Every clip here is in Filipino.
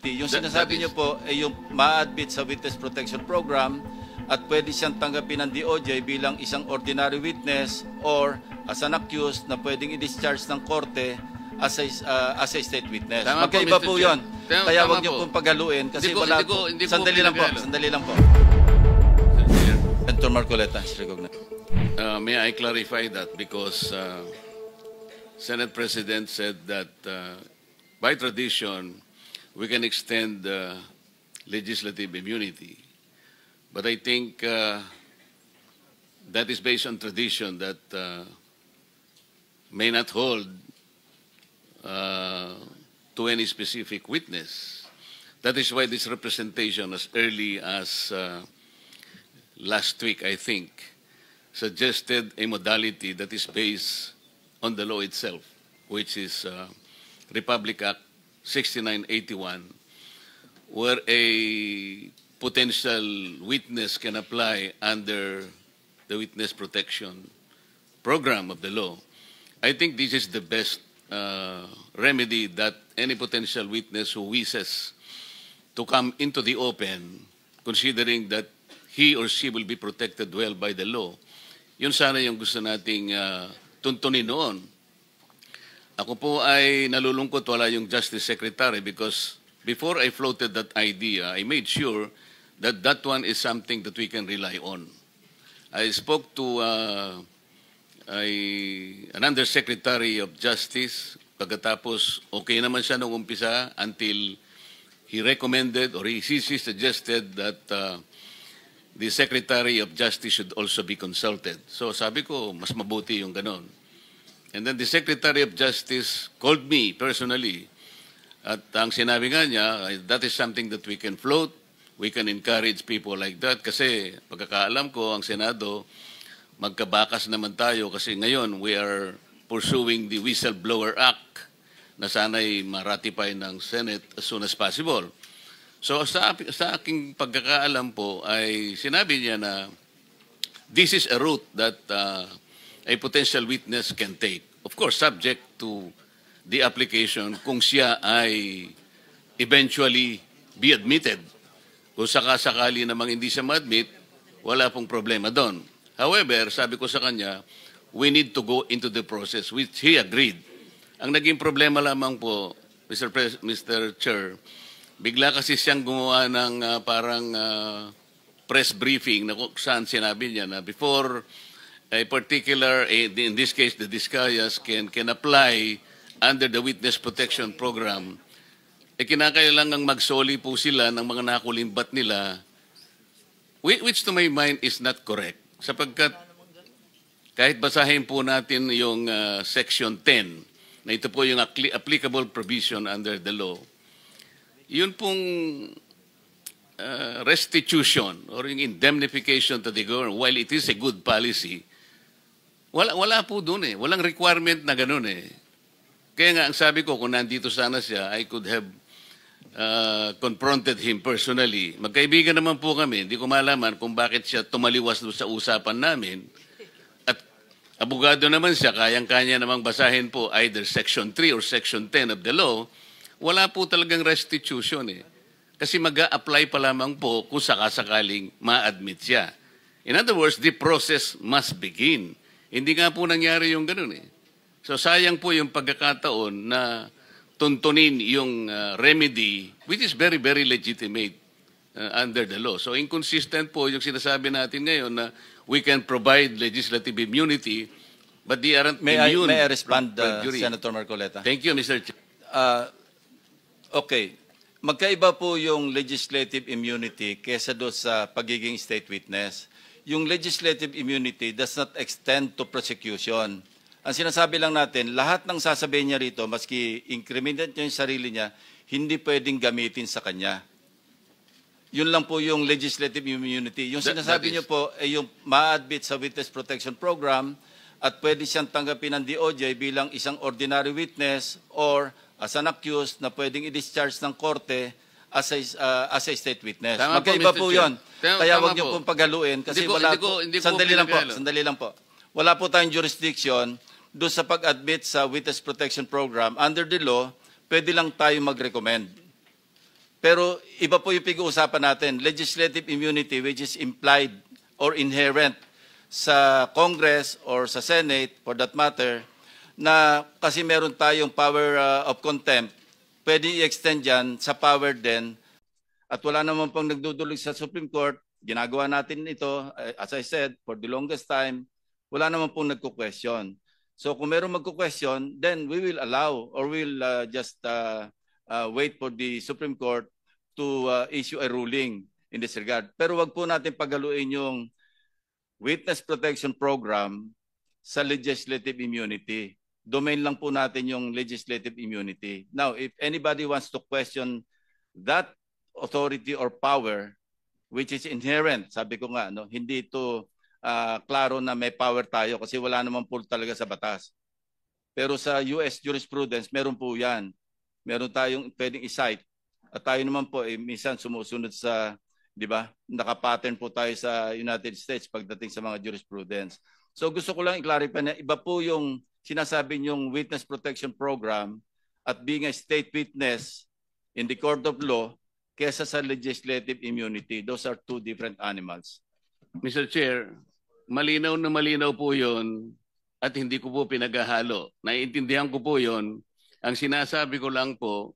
Yung sinasabi niyo po ay yung ma-admit sa Witness Protection Program at pwede siyang tanggapin ng DOJ bilang isang ordinary witness or as an accused na pwedeng i-discharge ng korte as a state witness. Tama Magkaiba po yun. Kaya Tama wag niyo po. pong paghaluin kasi wala po. Hindi Sandali lang po. pinaghalo. Sandali lang po. Senator Marcoleta is recognized. May I clarify that because Senate President said that by tradition, we can extend legislative immunity. But I think that is based on tradition that may not hold to any specific witness. That is why this representation, as early as last week, I think, suggested a modality that is based on the law itself, which is Republic Act 6981, where a potential witness can apply under the witness protection program of the law. I think this is the best remedy that any potential witness who wishes to come into the open, considering that he or she will be protected well by the law. Yun sana yung gusto nating tuntunin noon. Ako po ay nalulungkot wala yung Justice Secretary because before I floated that idea, I made sure that that one is something that we can rely on. I spoke to an Undersecretary of Justice, pagkatapos okay naman siya nung umpisa until he recommended or he suggested that the Secretary of Justice should also be consulted. So sabi ko, mas mabuti yung ganon. And then the Secretary of Justice called me personally. At ang sinabi nga niya, that is something that we can float. We can encourage people like that. Kasi pagkakaalam ko, ang Senado, magkabakas naman tayo. Kasi ngayon, we are pursuing the Whistleblower Act na sana'y maratify ng Senate as soon as possible. So sa aking pagkakaalam po, ay sinabi niya na this is a route that a potential witness can take. Of course, subject to the application kung siya ay eventually be admitted. Kung sakasakali namang hindi siya ma-admit, wala pong problema doon. However, sabi ko sa kanya, we need to go into the process, which he agreed. Ang naging problema lamang po, Mr. Chair, bigla kasi siyang gumawa ng parang press briefing na kung saan sinabi niya na before a particular, in this case, the Discayas can apply under the Witness Protection Program, kinakailangang magsoli po sila ng mga nakulimbat nila, which to my mind is not correct. Sapagkat kahit basahin po natin yung Section 10, na ito po yung applicable provision under the law, yun pong restitution or yung indemnification to the government, while it is a good policy, wala po doon eh. Walang requirement na gano'n eh. Kaya nga, ang sabi ko, kung nandito sana siya, I could have confronted him personally. Magkaibigan naman po kami. Hindi ko malaman kung bakit siya tumaliwas sa usapan namin. At abogado naman siya, kayang-kanya namang basahin po either Section 3 or Section 10 of the law. Wala po talagang restitution eh. Kasi mag-a-apply pa lamang po kung sakasakaling ma-admit siya. In other words, the process must begin. Hindi nga po nangyari yung ganun eh. So sayang po yung pagkakataon na tuntunin yung remedy, which is very, very legitimate under the law. So inconsistent po yung sinasabi natin ngayon na we can provide legislative immunity, but they aren't immune. May I respond, Senator Marcoleta? Thank you, Mr. Chair. Okay. Magkaiba po yung legislative immunity kesa doon sa pagiging state witness. Yung legislative immunity does not extend to prosecution. Ang sinasabi lang natin, lahat ng sasabihin niya rito, maski incriminate niya yung sarili niya, hindi pwedeng gamitin sa kanya. Yun lang po yung legislative immunity. Yung sinasabi niyo po ay yung ma-admit sa Witness Protection Program at pwede siyang tanggapin ng DOJ bilang isang ordinary witness or as an accused na pwedeng i-discharge ng korte as a state witness. Tama Magkaiba po yun. Kaya wag niyo po pong paghaluin kasi sandali lang po. Wala po tayong jurisdiction doon sa pag-admit sa Witness Protection Program. Under the law, pwede lang tayo mag-recommend. Pero iba po yung pag-uusapan natin. Legislative immunity which is implied or inherent sa Congress or sa Senate, for that matter, na kasi meron tayong power of contempt, pwede i-extend yan sa power din. At wala naman pong nagdudulog sa Supreme Court. Ginagawa natin ito, as I said, for the longest time, wala naman pong nagko-question. So kung meron magko-question, then we will allow or we'll just wait for the Supreme Court to issue a ruling in this regard. Pero wag po natin pagaluin yung witness protection program sa legislative immunity. Domain lang po natin yung legislative immunity. Now, if anybody wants to question that authority or power, which is inherent, sabi ko nga, no, hindi ito klaro na may power tayo kasi wala naman po talaga sa batas. Pero sa US jurisprudence, meron po yan. Meron tayong pwedeng i-cite. At tayo naman po, minsan sumusunod sa, di ba, nakapattern po tayo sa United States pagdating sa mga jurisprudence. So gusto ko lang i-clarify na iba po yung sinasabi niyong witness protection program at being a state witness in the court of law kesa sa legislative immunity. Those are two different animals. Mr. Chair, malinaw na malinaw po yun at hindi ko po pinaghahalo. Naiintindihan ko po yun. Ang sinasabi ko lang po,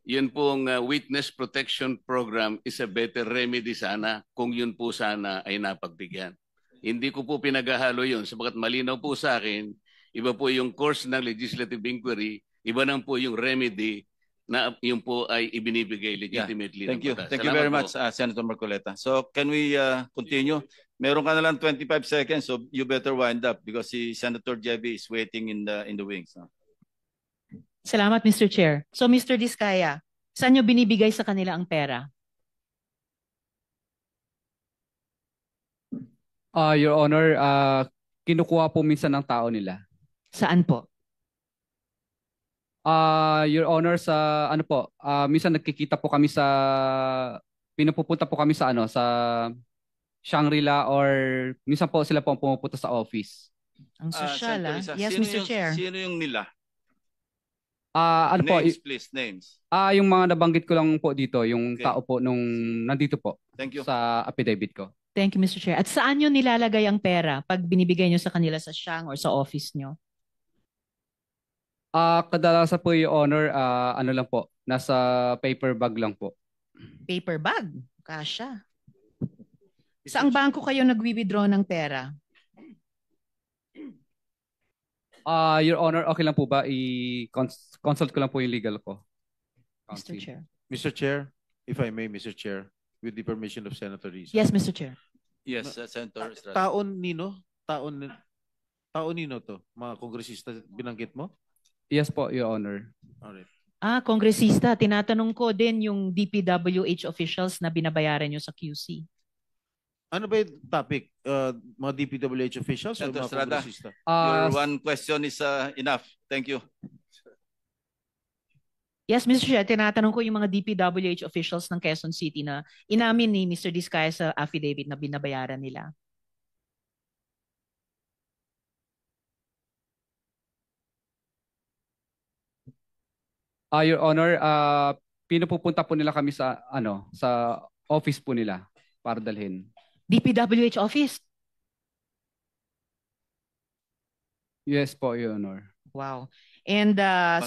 yun pong witness protection program is a better remedy sana kung yun po sana ay napagbigyan. Hindi ko po pinaghahalo yun sapagat malinaw po sa akin, iba po yung course ng legislative inquiry, iba nang po yung remedy na yun po ay ibinibigay legitimately. Thank you. Batas. Thank you very much, Senator Marcoleta. So can we continue? Meron ka na lang 25 seconds, so you better wind up because si Senator Jeby is waiting in the wings. Salamat, Mr. Chair. So, Mr. Diskaya, saan nyo binibigay sa kanila ang pera? Your Honor, kinukuha po minsan ng tao nila. Saan po? Your Honor, sa ano po, minsan nagkikita po kami sa, pinupupunta po kami sa ano, sa Shangri-La or minsan po sila po pumupunta sa office. Ang sosyal, Senator Risa, Yes, sino Mr. yung- Chair. Sino yung nila? Ano po, Names, please, names. yung mga nabanggit ko lang po dito, yung Okay. tao po nung nandito po Thank you. sa affidavit ko. Thank you, Mr. Chair. At saan nyo nilalagay ang pera pag binibigay nyo sa kanila sa Shang or sa office nyo? Kadalasan po, Your Honor, ano lang po, nasa paper bag lang po. Paper bag. Kasha. Saang bangko kayo nagwi-withdraw ng pera? Your Honor, okay lang po ba i-consult ko lang po yung legal ko? Mr. Counsel. Chair. Mr. Chair, if I may, Mr. Chair, with the permission of Senator Risa. Yes, Mr. Chair. Yes, Senator Estrada. Taon nino to? Mga kongresista binanggit mo? Yes po, Your Honor. Alright. Kongresista, tinatanong ko din yung DPWH officials na binabayaran nyo sa QC. Ano ba yung topic? Mga DPWH officials o Senator mga Estrada. kongresista? Your one question is enough. Thank you. Yes, Mr. Chair, tinatanong ko yung mga DPWH officials ng Quezon City na inamin ni Mr. Diskaya sa affidavit na binabayaran nila. Your Honor, pinupupunta po nila kami sa ano, sa office po nila para dalhin. DPWH office? Yes po, Your Honor. Wow. And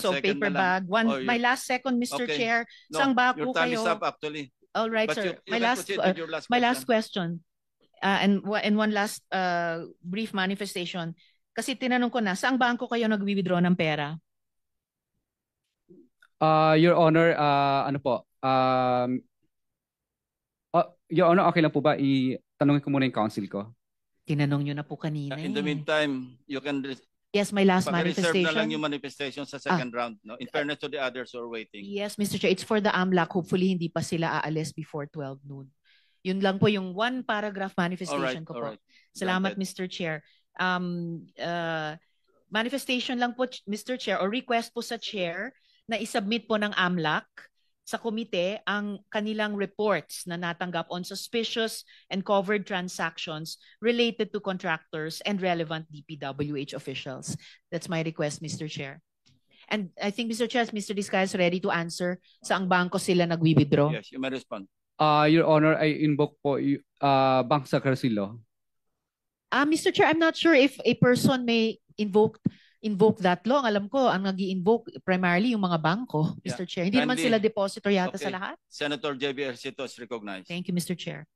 so second paper na lang. bag. One, Oh, my last second, Mr. Okay. Chair. No, Saang bako your time kayo? is up actually. All right, But sir. you can proceed with your My last question. And one last brief manifestation. Kasi tinanong ko na, saang bangko kayo nag-withdraw ng pera? Your Honor, ano po? Your Honor, okay lang po ba itanungin ko muna yung counsel ko? Tinanong nyo na po kanina. In the meantime, you can Yes, my last pag-reserve na lang manifestation. yung manifestation sa second round. No? In fairness to the others who are waiting. Yes, Mr. Chair. It's for the AMLAC. Hopefully, hindi pa sila aalis before 12 noon. Yun lang po yung one paragraph manifestation ko po. Alright. Salamat, Granted. Mr. Chair. Manifestation lang po, Mr. Chair, or request po sa Chair na isubmit po ng AMLAC sa komite ang kanilang reports na natanggap on suspicious and covered transactions related to contractors and relevant DPWH officials. That's my request, Mr. Chair. And I think, Mr. Chair, Mr. Diskaya is ready to answer saang bangko sila nag-withdraw. Yes, you may respond. Your Honor, I invoke po Bank sa Carcilo. Mr. Chair, I'm not sure if a person may invoke that law. Ang alam ko, ang nag-i-invoke primarily yung mga bangko, Yeah. Mr. Chair. Hindi naman Kindly- sila depository yata sa Okay. lahat. Senator J.B. Ercito is recognized. Thank you, Mr. Chair.